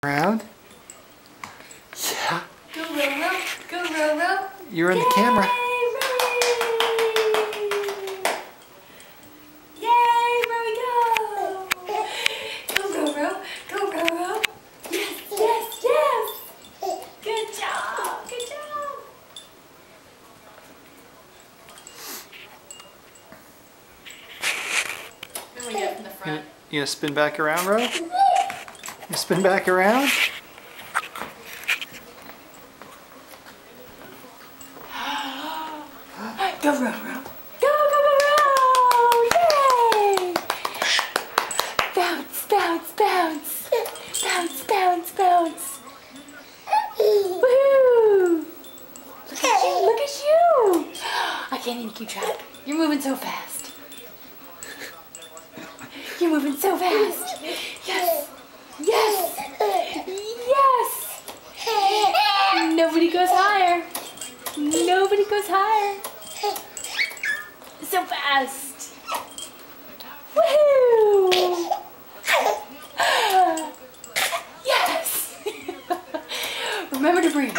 Around. Yeah. Go Roro, go Roro. You're in the camera. Yay, Rory, go! Go Roro, go Roro. Yes, yes, yes. Good job, good job. Then we get from the front. You gonna spin back around, Ro? You spin back around? Go Roro. Go, go, go, go! Yay! Bounce, bounce, bounce. Bounce, bounce, bounce. Woohoo! Look at you, look at you! I can't even keep track. You're moving so fast. You're moving so fast. Yes! Yes! Yes! Nobody goes higher. Nobody goes higher. So fast. Woohoo! Yes! Remember to breathe.